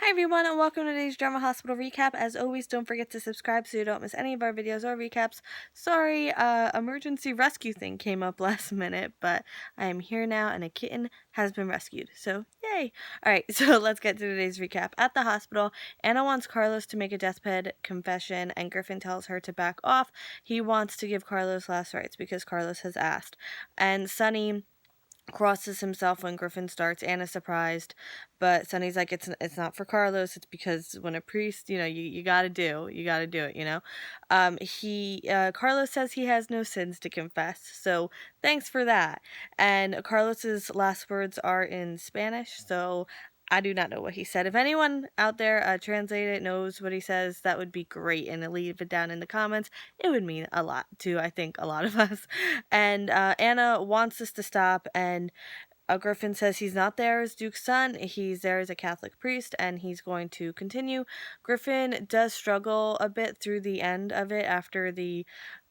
Hi everyone, and welcome to today's Drama Hospital recap. As always, don't forget to subscribe so you don't miss any of our videos or recaps. Sorry, emergency rescue thing came up last minute, but I am here now and a kitten has been rescued, so yay! Alright, so let's get to today's recap. At the hospital, Anna wants Carlos to make a deathbed confession, and Griffin tells her to back off. He wants to give Carlos last rites because Carlos has asked. And Sunny crosses himself when Griffin starts. Anna's surprised, but Sonny's like, it's not for Carlos. It's because when a priest, you gotta do it. Carlos says he has no sins to confess, so thanks for that. And Carlos's last words are in Spanish, so I do not know what he said. If anyone out there translate it, knows what he says, that would be great, and leave it down in the comments. It would mean a lot to, I think, a lot of us. And Anna wants this to stop, and Griffin says he's not there as Duke's son, he's there as a Catholic priest, and he's going to continue. Griffin does struggle a bit through the end of it after the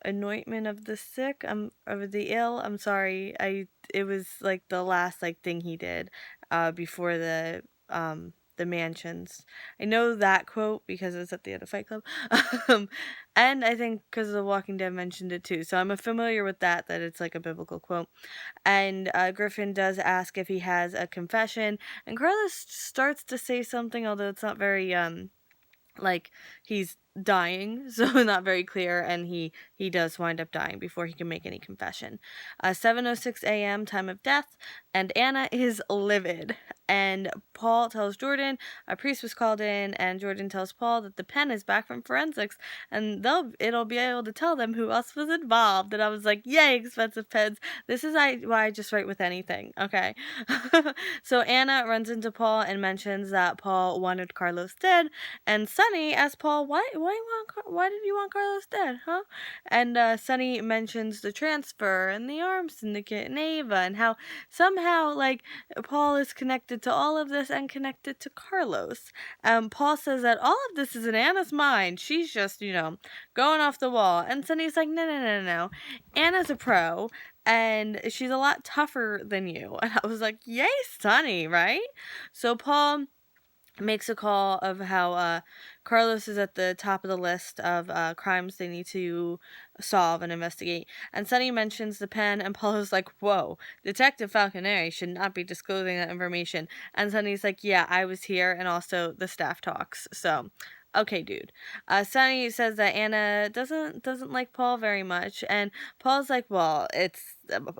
anointment of the sick, of the ill. I'm sorry, it was like the last thing he did before the mansions. I know that quote because it was at the end of Fight Club. And I think because The Walking Dead mentioned it too, so I'm familiar with that it's like a biblical quote. And Griffin does ask if he has a confession, and Carlos starts to say something, although it's not very he's dying, so not very clear, and he does wind up dying before he can make any confession. 7:06 a.m. time of death, and Anna is livid. And Paul tells Jordan a priest was called in, and Jordan tells Paul that the pen is back from forensics, and it'll be able to tell them who else was involved. And I was like, yay, expensive pens. This is why I just write with anything, okay? So Anna runs into Paul and mentions that Paul wanted Carlos dead, and Sonny asks Paul, why did you want Carlos dead, huh? And Sonny mentions the transfer and the arms syndicate and Ava, and how somehow Paul is connected to all of this and connected to Carlos. Paul says that all of this is in Anna's mind. She's just, going off the wall. And Sonny's like, no. Anna's a pro, and she's a lot tougher than you. And I was like, yay, Sonny, right? So Paul makes a call of how Carlos is at the top of the list of crimes they need to solve and investigate. And Sonny mentions the pen, and Paul is like, whoa, Detective Falconeri should not be disclosing that information. And Sonny's like, yeah, I was here, and also the staff talks. So, okay, dude. Sonny says that Anna doesn't like Paul very much, and Paul's like, well,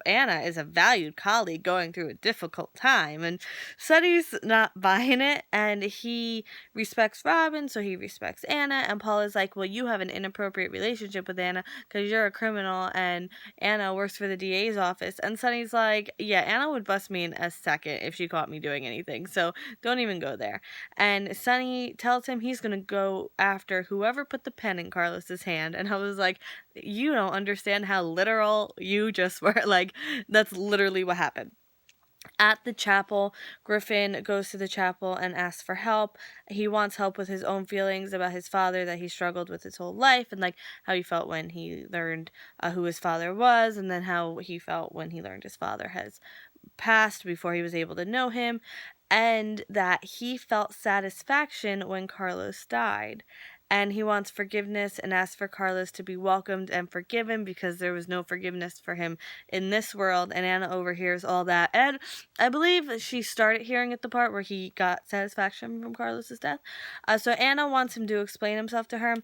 Anna is a valued colleague going through a difficult time, and Sonny's not buying it, and he respects Robin, so he respects Anna, and Paul is like, well, you have an inappropriate relationship with Anna because you're a criminal, and Anna works for the DA's office. And Sonny's like, yeah, Anna would bust me in a second if she caught me doing anything, so don't even go there. And Sonny tells him he's gonna go after whoever put the pen in Carlos's hand, and I was like, you don't understand how literal you just were. That's literally what happened. At the chapel, Griffin goes to the chapel and asks for help. He wants help with his own feelings about his father that he struggled with his whole life, and how he felt when he learned who his father was, and then how he felt when he learned his father has passed before he was able to know him, and that he felt satisfaction when Carlos died. And he wants forgiveness and asks for Carlos to be welcomed and forgiven because there was no forgiveness for him in this world. And Anna overhears all that. And I believe she started hearing at the part where he got satisfaction from Carlos's death. So Anna wants him to explain himself to her.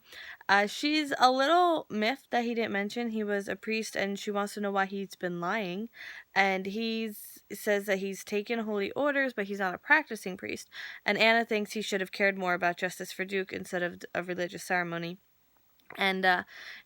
She's a little miffed that he didn't mention he was a priest, and she wants to know why he's been lying. And he says that he's taken holy orders, but he's not a practicing priest. And Anna thinks he should have cared more about justice for Duke instead of a religious ceremony. And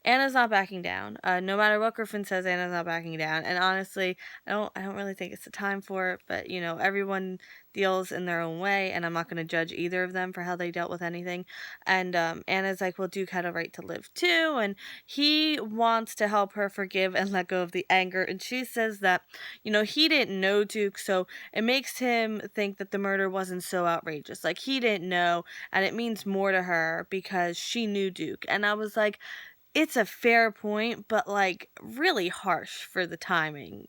Anna's not backing down. No matter what Griffin says, Anna's not backing down. And honestly, I don't really think it's the time for it. But everyone deals in their own way, and I'm not going to judge either of them for how they dealt with anything. And Anna's like, well, Duke had a right to live too, and he wants to help her forgive and let go of the anger. And she says that he didn't know Duke, so it makes him think that the murder wasn't so outrageous. He didn't know, and it means more to her because she knew Duke. And I was like, it's a fair point, but really harsh for the timing,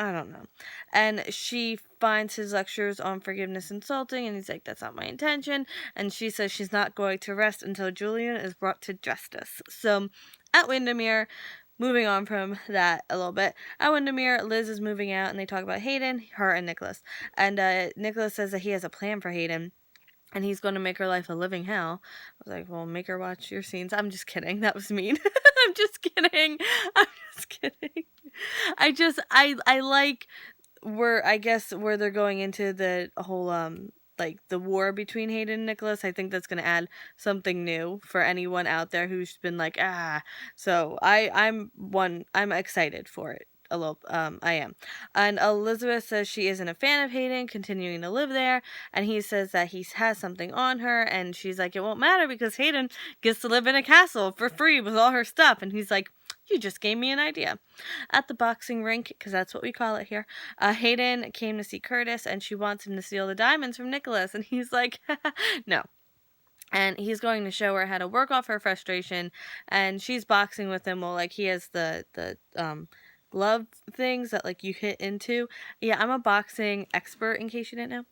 I don't know. And she finds his lectures on forgiveness insulting, and he's like, that's not my intention. And she says she's not going to rest until Julian is brought to justice. So at Windermere, moving on from that a little bit, at Windermere, Liz is moving out, and they talk about Hayden, her, and Nicholas. And Nicholas says that he has a plan for Hayden, and he's going to make her life a living hell. I was like, well, make her watch your scenes. I'm just kidding. That was mean. I'm just kidding. I'm just kidding. I like where they're going into the whole like the war between Hayden and Nicholas. I think that's going to add something new for anyone out there who's been like, so I'm excited for it a little. I am. And Elizabeth says she isn't a fan of Hayden continuing to live there, and he says that he has something on her, and she's like, it won't matter because Hayden gets to live in a castle for free with all her stuff. And he's like, you just gave me an idea. At the boxing rink, because that's what we call it here, Hayden came to see Curtis, and she wants him to steal the diamonds from Nicholas, and he's like, no. And he's going to show her how to work off her frustration, and she's boxing with him while, like, he has the glove things that, like, you hit into. Yeah, I'm a boxing expert, in case you didn't know.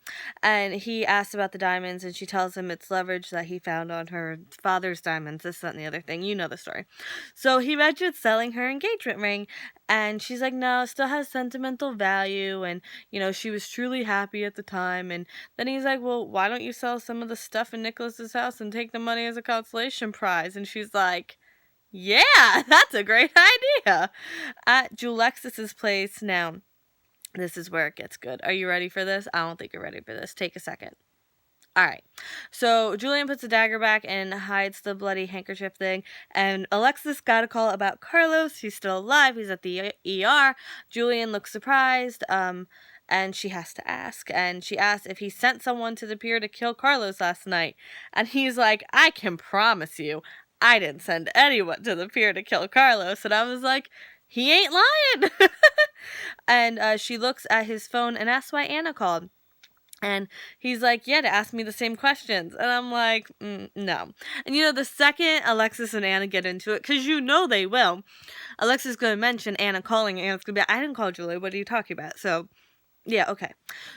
And he asks about the diamonds, and she tells him it's leverage that he found on her father's diamonds, this, that, and the other thing. You know the story. So he mentioned selling her engagement ring, and she's like, no, it still has sentimental value, and, you know, she was truly happy at the time. And then he's like, well, why don't you sell some of the stuff in Nicholas's house and take the money as a consolation prize? And she's like, yeah, that's a great idea. At Julexis's place, now, this is where it gets good. Are you ready for this? I don't think you're ready for this. Take a second. All right. So Julian puts the dagger back and hides the bloody handkerchief thing. And Alexis got a call about Carlos. He's still alive. He's at the ER. Julian looks surprised. And she has to ask. And she asks if he sent someone to the pier to kill Carlos last night. And he's like, I can promise you, I didn't send anyone to the pier to kill Carlos. And I was like, he ain't lying. And she looks at his phone and asks why Anna called. And he's like, yeah, to ask me the same questions. And I'm like, no. And you know, the second Alexis and Anna get into it, because you know they will, Alexis is going to mention Anna calling, and Anna's going to be like, I didn't call Julie. What are you talking about? So, yeah, okay.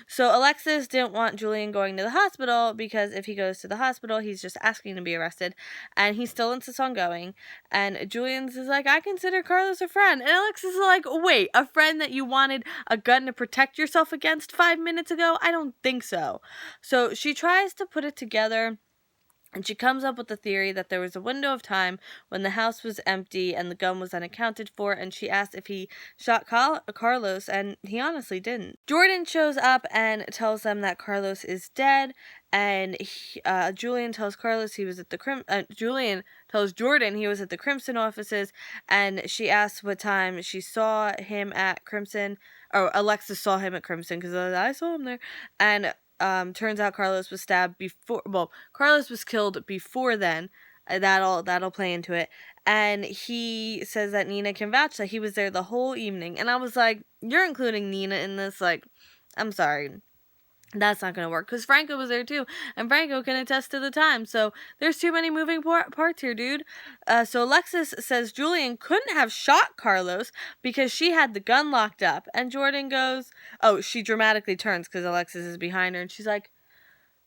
So Alexis didn't want Julian going to the hospital because if he goes to the hospital, he's just asking to be arrested. And he still insists on going. And Julian's is like, I consider Carlos a friend. And Alexis is like, wait, a friend that you wanted a gun to protect yourself against 5 minutes ago? I don't think so. So she tries to put it together. And she comes up with the theory that there was a window of time when the house was empty and the gun was unaccounted for, and she asked if he shot Carlos, and he honestly didn't. Jordan shows up and tells them that Carlos is dead, and Julian tells Carlos he was at the Julian tells Jordan he was at the Crimson offices, and she asks what time she saw him at Crimson, or Alexis saw him at Crimson, because I saw him there, and turns out Carlos was stabbed before. Well, Carlos was killed before then. That'll play into it. And he says that Nina can vouch that he was there the whole evening. And I was like, you're including Nina in this? Like, I'm sorry. That's not going to work, because Franco was there too, and Franco can attest to the time, so there's too many moving parts here, dude. So Alexis says Julian couldn't have shot Carlos because she had the gun locked up, and Jordan goes, oh, she dramatically turns because Alexis is behind her, and she's like,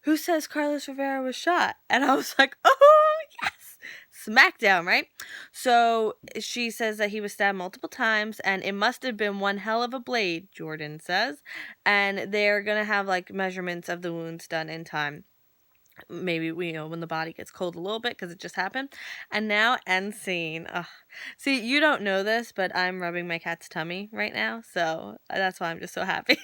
who says Carlos Rivera was shot? And I was like, oh, yes! Smackdown, right? So she says that he was stabbed multiple times, and it must have been one hell of a blade, Jordan says. And they're going to have, like, measurements of the wounds done in time. Maybe, when the body gets cold a little bit, because it just happened. And now, end scene. Ugh. See, you don't know this, but I'm rubbing my cat's tummy right now, so that's why I'm just so happy.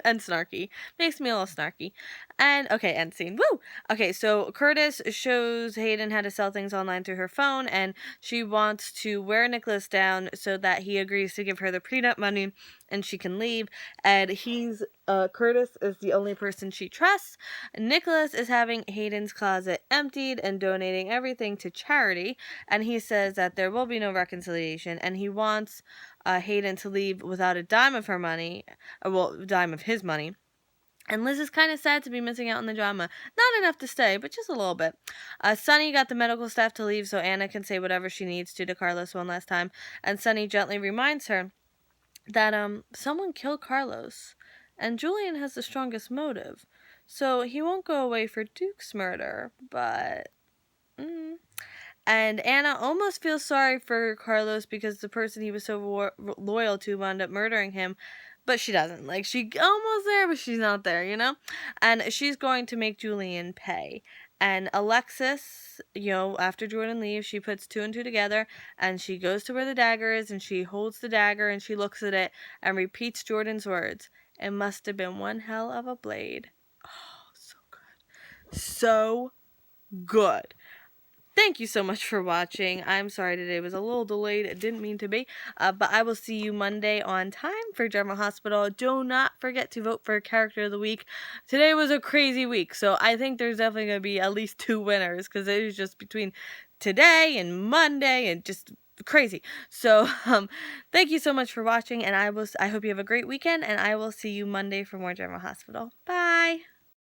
And snarky. Makes me a little snarky. And, okay, end scene. Woo! Okay, so Curtis shows Hayden how to sell things online through her phone, and she wants to wear Nicholas down so that he agrees to give her the prenup money and she can leave. And Curtis is the only person she trusts. Nicholas is having Hayden's closet emptied and donating everything to charity, and he says that there will be no reconciliation, and he wants Hayden to leave without a dime of her money, dime of his money. And Liz is kind of sad to be missing out on the drama. Not enough to stay, but just a little bit. Sunny got the medical staff to leave so Anna can say whatever she needs to Carlos one last time, and Sunny gently reminds her that someone killed Carlos, and Julian has the strongest motive. So he won't go away for Duke's murder, but and Anna almost feels sorry for Carlos because the person he was so loyal to wound up murdering him, but she doesn't. Like, she almost there, but she's not there, you know? And she's going to make Julian pay. And Alexis, after Jordan leaves, she puts two and two together and she goes to where the dagger is and she holds the dagger and she looks at it and repeats Jordan's words. It must have been one hell of a blade. Oh, so good. So good. Thank you so much for watching. I'm sorry today was a little delayed. It didn't mean to be. But I will see you Monday on time for Drama Hospital. Do not forget to vote for Character of the Week. Today was a crazy week, so I think there's definitely going to be at least 2 winners because it was just between today and Monday and just crazy. So thank you so much for watching, and I hope you have a great weekend, and I will see you Monday for more Drama Hospital. Bye!